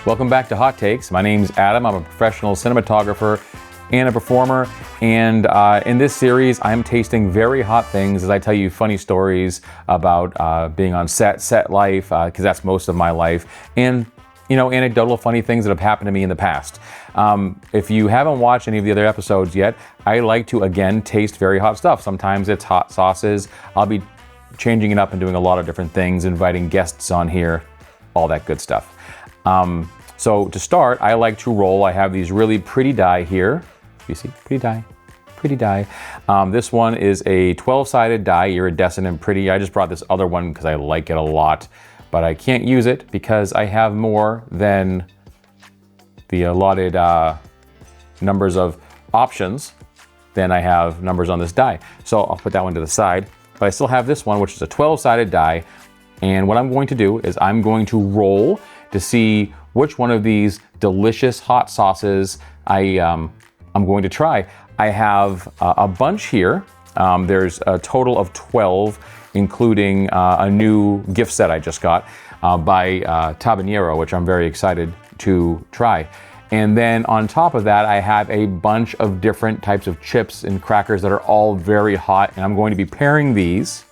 Welcome back to Hot Takes. My name's Adam. I'm a professional cinematographer and a performer. And in this series, I'm tasting very hot things as I tell you funny stories about being on set life, because that's most of my life, and anecdotal funny things that have happened to me in the past. If you haven't watched any of the other episodes yet, I like to, again, taste very hot stuff. Sometimes it's hot sauces. I'll be changing it up and doing a lot of different things, inviting guests on here, all that good stuff. So to start, I like to roll. I have these really pretty die here. You see, pretty die. This one is a 12-sided die, iridescent and pretty. I just brought this other one because I like it a lot, but I can't use it because I have more than the allotted numbers of options than I have numbers on this die. So I'll put that one to the side, but I still have this one, which is a 12-sided die. And what I'm going to do is I'm going to roll to see which one of these delicious hot sauces I'm going to try. I have a bunch here. There's a total of 12, including a new gift set I just got by HABANERO, which I'm very excited to try. And then on top of that, I have a bunch of different types of chips and crackers that are all very hot, and I'm going to be pairing these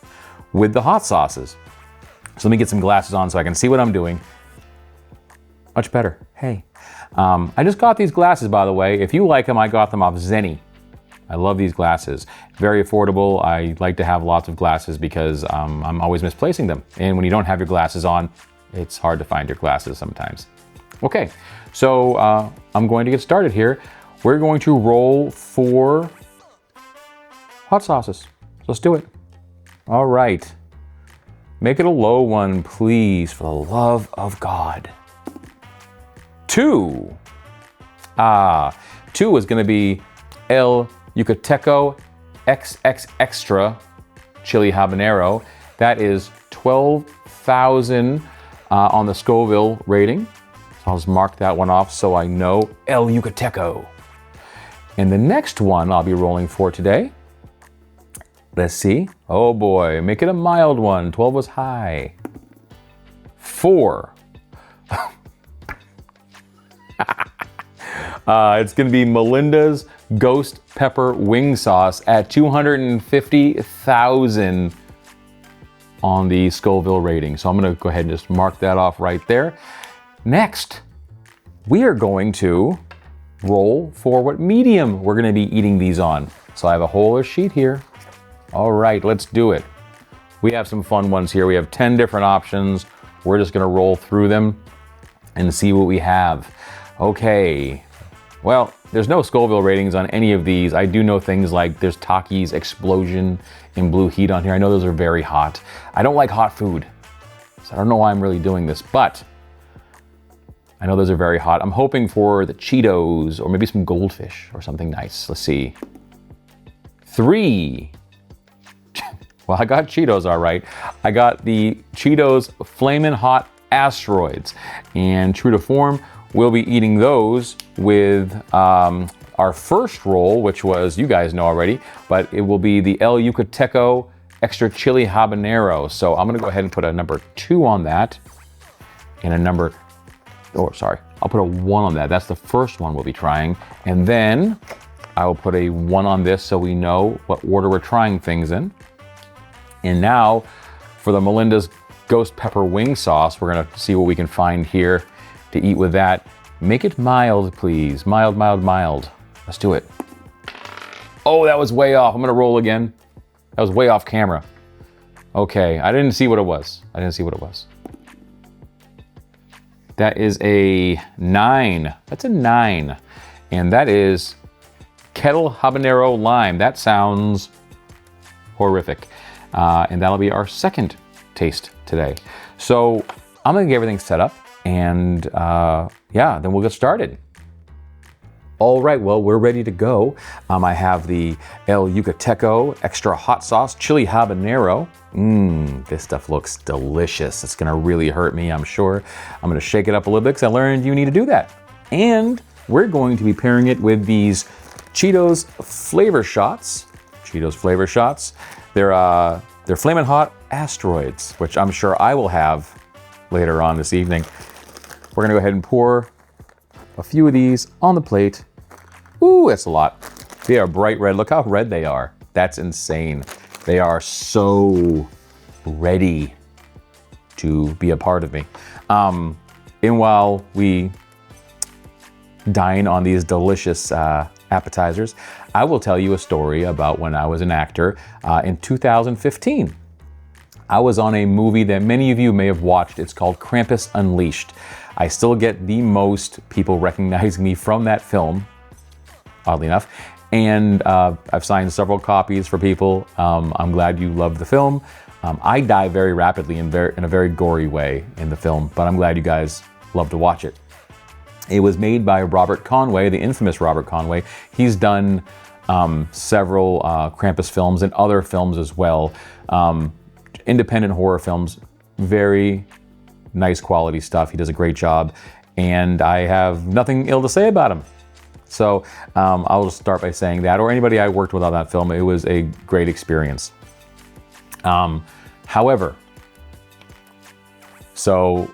with the hot sauces. So let me get some glasses on so I can see what I'm doing. Much better. Hey. I just got these glasses, by the way. If you like them, I got them off Zenni. I love these glasses. Very affordable. I like to have lots of glasses because I'm always misplacing them. And when you don't have your glasses on, it's hard to find your glasses sometimes. Okay, so I'm going to get started here. We're going to roll 4 hot sauces. Let's do it. All right. Make it a low one, please, for the love of God. 2. 2 is going to be El YUCATECO XX Extra Chili Habanero. That is 12,000 on the Scoville rating. So I'll just mark that one off so I know El YUCATECO. And the next one I'll be rolling for today, let's see. Oh boy, make it a mild one. 12 was high. 4. It's going to be Melinda's Ghost Pepper Wing Sauce at 250,000 on the Scoville rating. So I'm going to go ahead and just mark that off right there. Next, we are going to roll for what medium we're going to be eating these on. So I have a whole sheet here. All right, let's do it. We have some fun ones here. We have 10 different options. We're just going to roll through them and see what we have. Okay. Well, there's no Scoville ratings on any of these. I do know things like there's Taki's Explosion in Blue Heat on here. I know those are very hot. I don't like hot food, so I don't know why I'm really doing this, but I know those are very hot. I'm hoping for the Cheetos or maybe some Goldfish or something nice. Let's see. 3. Well, I got Cheetos, all right. I got the Cheetos Flamin' Hot Asteroids, and true to form, we'll be eating those with our first roll, which was, you guys know already, but it will be the El YUCATECO Extra Chili Habanero. So I'm gonna go ahead and put a number 2 on that, and I'll put a 1 on that. That's the first one we'll be trying. And then I will put a 1 on this so we know what order we're trying things in. And now for the Melinda's Ghost Pepper Wing Sauce, we're gonna see what we can find here to eat with that. Make it mild, please. Mild, mild, mild. Let's do it. Oh, that was way off. I'm gonna roll again. That was way off camera. Okay, I didn't see what it was. That is a 9. That's a 9. And that is Kettle Habanero Lime. That sounds horrific. And that'll be our second taste today. So I'm gonna get everything set up, and then we'll get started. All right, well, we're ready to go. I have the El YUCATECO Extra Hot Sauce Chili Habanero. This stuff looks delicious. It's gonna really hurt me, I'm sure. I'm gonna shake it up a little bit because I learned you need to do that. And we're going to be pairing it with these Cheetos Flavor Shots. They're Flamin' Hot Asteroids, which I'm sure I will have later on this evening. we're gonna go ahead and pour a few of these on the plate. Ooh, that's a lot. They are bright red. Look how red they are. That's insane. They are so ready to be a part of me. And while we dine on these delicious appetizers, I will tell you a story about when I was an actor in 2015. I was on a movie that many of you may have watched. It's called Krampus Unleashed. I still get the most people recognizing me from that film, oddly enough. And I've signed several copies for people. I'm glad you loved the film. I die very rapidly in a very gory way in the film, but I'm glad you guys love to watch it. It was made by Robert Conway, the infamous Robert Conway. He's done several Krampus films and other films as well. Independent horror films, very nice quality stuff. He does a great job, and I have nothing ill to say about him. So I'll just start by saying that, or anybody I worked with on that film, it was a great experience. However, so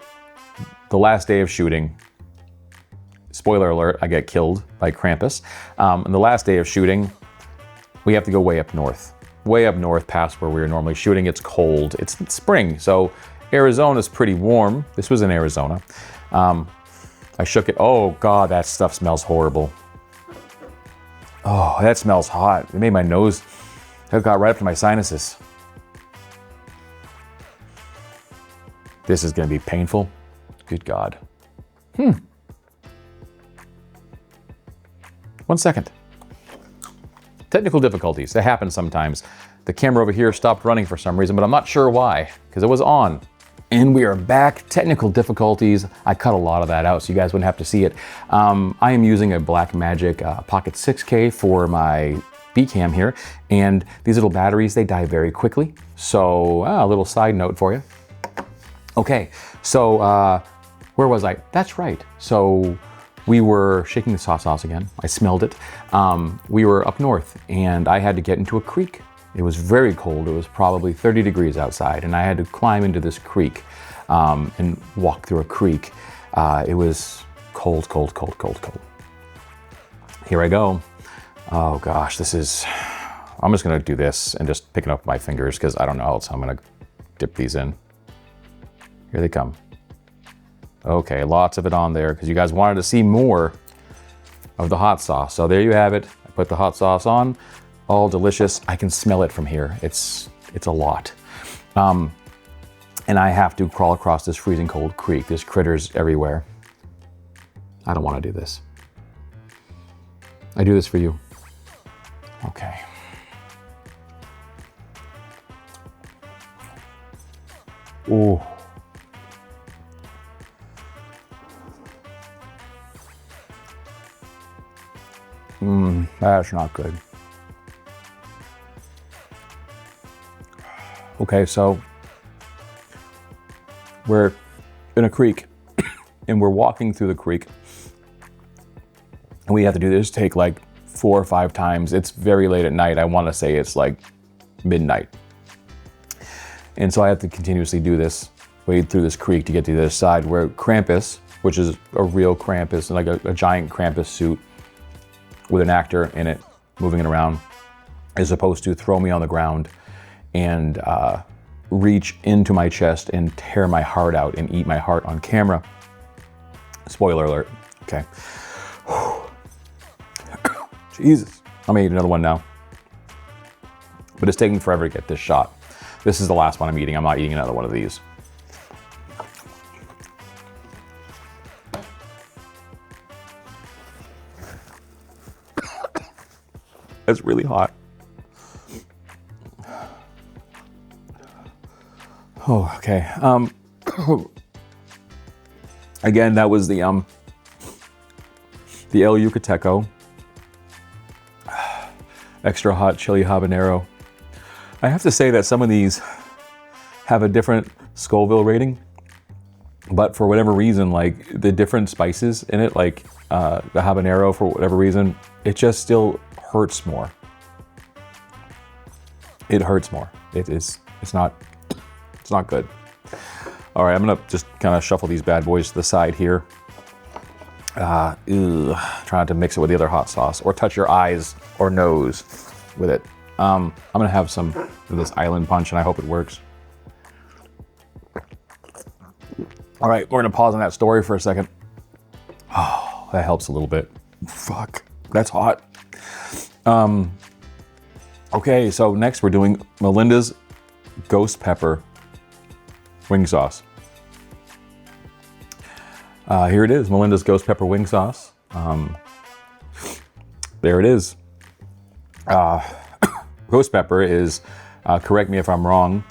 the last day of shooting, spoiler alert, I get killed by Krampus. And the last day of shooting, we have to go way up north past where we were normally shooting. It's cold, it's spring, so Arizona's pretty warm. This was in Arizona. I shook it. Oh God, that stuff smells horrible. Oh, that smells hot. It made my nose, it got right up to my sinuses. This is gonna be painful. Good God. 1 second. Technical difficulties, they happen sometimes. The camera over here stopped running for some reason, but I'm not sure why, because it was on. And we are back. Technical difficulties. I cut a lot of that out so you guys wouldn't have to see it. I am using a Blackmagic Pocket 6K for my B-cam here, and these little batteries, they die very quickly. So a little side note for you. Okay, so where was I? That's right. So we were shaking the hot sauce again. I smelled it. We were up north, and I had to get into a creek. It was very cold. It was probably 30 degrees outside, and I had to climb into this creek and walk through a creek. It was cold, cold, cold, cold, cold. Here I go. Oh gosh, this is, I'm just gonna do this and just pick it up with my fingers because I don't know how else I'm gonna dip these in. Here they come. Okay, lots of it on there because you guys wanted to see more of the hot sauce. So there you have it. I put the hot sauce on, all delicious. I can smell it from here. It's a lot. And I have to crawl across this freezing cold creek. There's critters everywhere. I don't want to do this. I do this for you. Okay. Ooh. That's not good. Okay, so we're in a creek and we're walking through the creek. And we have to do this take like 4 or 5 times. It's very late at night. I want to say it's like midnight. And so I have to continuously do this, wade through this creek to get to the other side where Krampus, which is a real Krampus, like a giant Krampus suit with an actor in it, moving it around, is supposed to throw me on the ground and reach into my chest and tear my heart out and eat my heart on camera. Spoiler alert. Okay. Jesus. I'm gonna eat another one now. But it's taking forever to get this shot. This is the last one I'm eating. I'm not eating another one of these. It's really hot. Oh, okay. Again, that was the YUCATECO extra hot chili habanero. I have to say that some of these have a different Scoville rating, but for whatever reason, like the different spices in it, like the habanero, for whatever reason, it just still hurts more. It hurts more. It's not good. All right, I'm gonna just kind of shuffle these bad boys to the side here. Try not to mix it with the other hot sauce or touch your eyes or nose with it. I'm gonna have some of this island punch and I hope it works. All right, we're gonna pause on that story for a second. Oh, that helps a little bit. Fuck, that's hot. Okay, so next we're doing Melinda's ghost pepper wing sauce. Here it is, Melinda's ghost pepper wing sauce. There it is. Ghost pepper is, correct me if I'm wrong,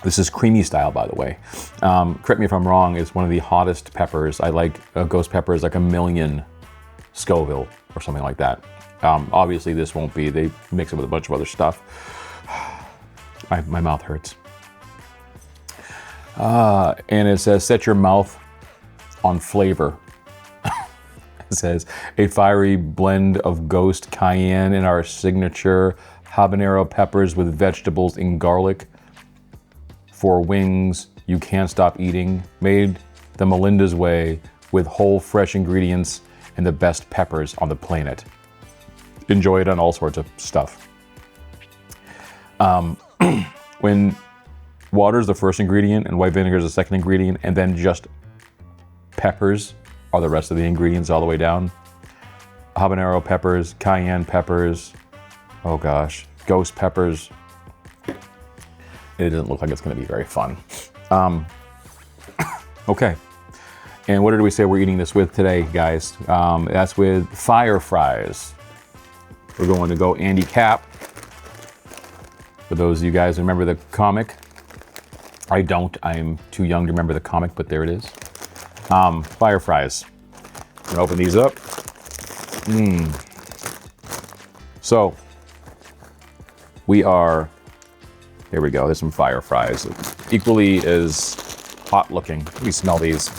this is creamy style, by the way. Correct me if I'm wrong, is one of the hottest peppers. I like ghost pepper is like 1,000,000 Scoville or something like that. Obviously this won't be, they mix it with a bunch of other stuff. My mouth hurts. And it says, set your mouth on flavor. It says, a fiery blend of ghost cayenne and our signature habanero peppers with vegetables and garlic for wings you can't stop eating. Made the Melinda's way with whole fresh ingredients and the best peppers on the planet. Enjoy it on all sorts of stuff. When water is the first ingredient and white vinegar is the second ingredient, and then just peppers are the rest of the ingredients all the way down. Habanero peppers, cayenne peppers, oh gosh, ghost peppers. It doesn't look like it's gonna be very fun. Okay, and what did we say we're eating this with today, guys? That's with fire fries. We're going to go Andy Capp. For those of you guys who remember the comic, I don't, I'm too young to remember the comic, but there it is. Fire fries. I'm gonna open these up. So, we are, here we go, there's some fire fries. Equally as hot looking. Let me smell these.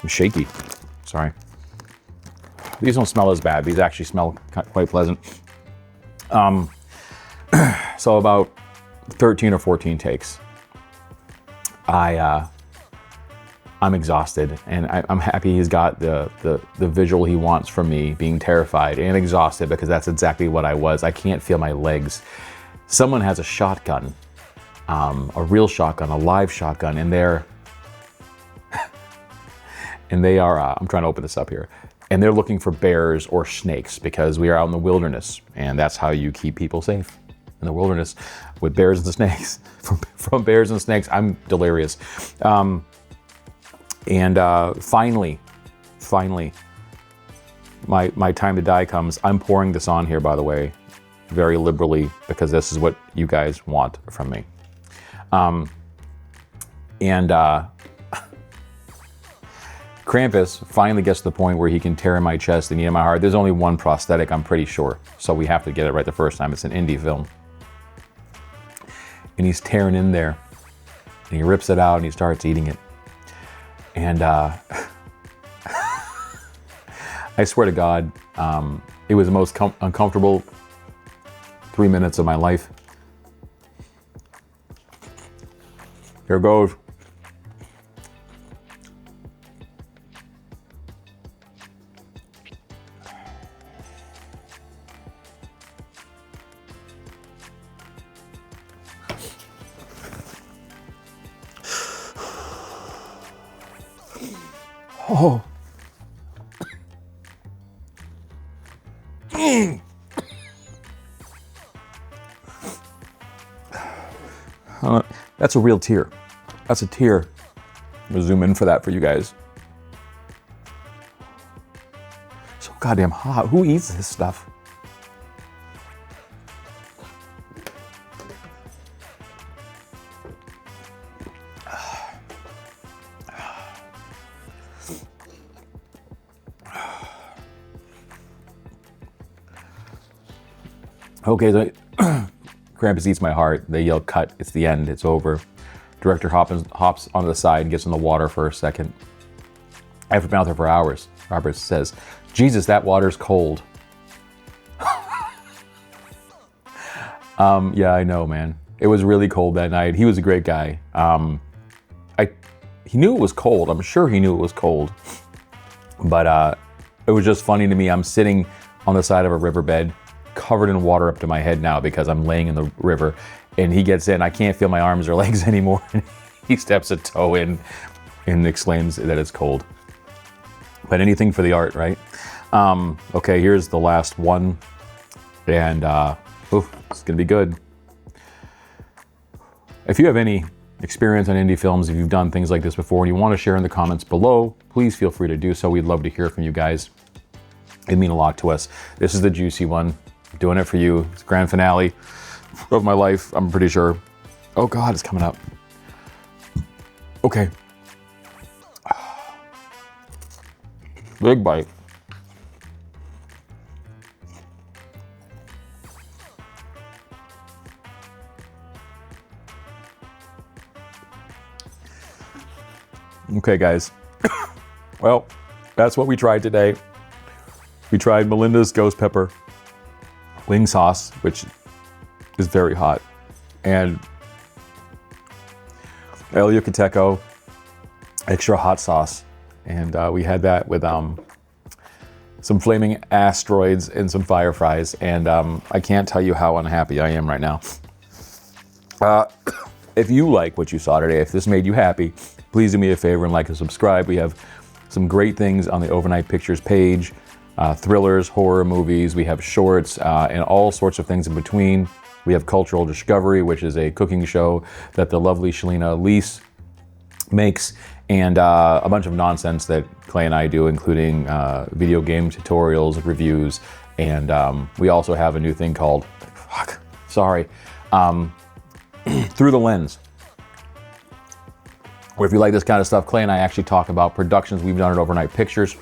I'm shaky, sorry. These don't smell as bad. These actually smell quite pleasant. So about 13 or 14 takes. I'm exhausted, and I'm happy he's got the visual he wants from me, being terrified and exhausted, because that's exactly what I was. I can't feel my legs. Someone has a shotgun, a real shotgun, a live shotgun, and they are, I'm trying to open this up here, and they're looking for bears or snakes, because we are out in the wilderness, and that's how you keep people safe in the wilderness, with bears and snakes. From bears and snakes, I'm delirious. Finally, my time to die comes. I'm pouring this on here, by the way, very liberally, because this is what you guys want from me. Krampus finally gets to the point where he can tear in my chest and eat in my heart. There's only one prosthetic, I'm pretty sure, so we have to get it right the first time. It's an indie film. And he's tearing in there, and he rips it out and he starts eating it. And I swear to God, it was the most uncomfortable 3 minutes of my life. Here goes. Oh. That's a real tear. That's a tear. I'm gonna zoom in for that for you guys. So goddamn hot. Who eats this stuff? Okay, so Krampus eats my heart. They yell, cut, it's the end, it's over. Director hops onto the side and gets in the water for a second. I've been out there for hours. Robert says, Jesus, that water's cold. Yeah, I know, man. It was really cold that night. He was a great guy. He knew it was cold. I'm sure he knew it was cold. But it was just funny to me. I'm sitting on the side of a riverbed, covered in water up to my head now because I'm laying in the river. And he gets in. I can't feel my arms or legs anymore. He steps a toe in and exclaims that it's cold. But anything for the art, right? Okay, here's the last one. And it's gonna be good. If you have any experience on indie films, if you've done things like this before and you want to share in the comments below, please feel free to do so. We'd love to hear from you guys. It'd mean a lot to us. This is the juicy one. I'm doing it for you. It's the grand finale of my life, I'm pretty sure. Oh God, it's coming up. Okay. Big bite. Okay, guys. Well, that's what we tried today. We tried Melinda's ghost pepper wing sauce, which is very hot, and El YUCATECO extra hot sauce. And we had that with some flaming asteroids and some fire fries. And I can't tell you how unhappy I am right now. If you like what you saw today, if this made you happy, please do me a favor and like and subscribe. We have some great things on the Overnight Pictures page, thrillers, horror movies. We have shorts and all sorts of things in between. We have Cultural Discovery, which is a cooking show that the lovely Shalina Elise makes, and a bunch of nonsense that Clay and I do, including video game tutorials, reviews, and we also have a new thing called, Through the Lens, where if you like this kind of stuff, Clay and I actually talk about productions we've done at Overnight Pictures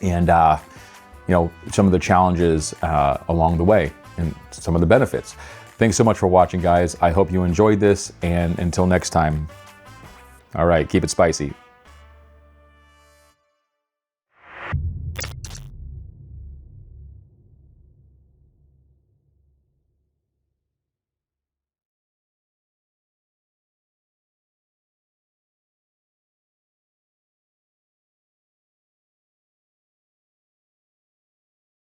and you know, some of the challenges along the way and some of the benefits. Thanks so much for watching, guys. I hope you enjoyed this, and until next time, all right, keep it spicy.